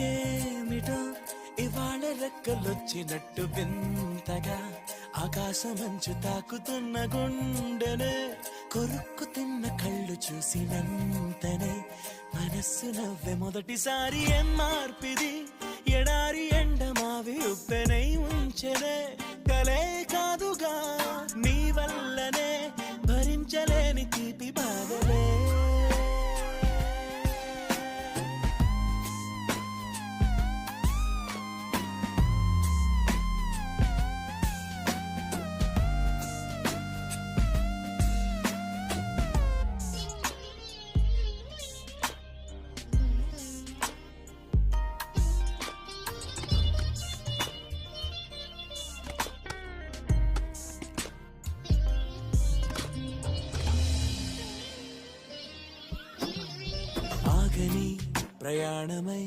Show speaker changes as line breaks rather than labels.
ఏమిటో ఇవాళ రెక్కలొచ్చినట్టు వింతగా ఆకాశమంచు తాకుతున్న గుండెనే కొరుక్కు తిన్న కళ్ళు చూసినంతనే మనస్సు నవ్వే మొదటిసారి ఏం మార్పిది ఎడారి ఎండమావి ఉప్పెనై ఉంచెనే కలే కాదుగా నీ వల్లనే భరించలేని తీపి బాధలే ఆగని ప్రయాణమై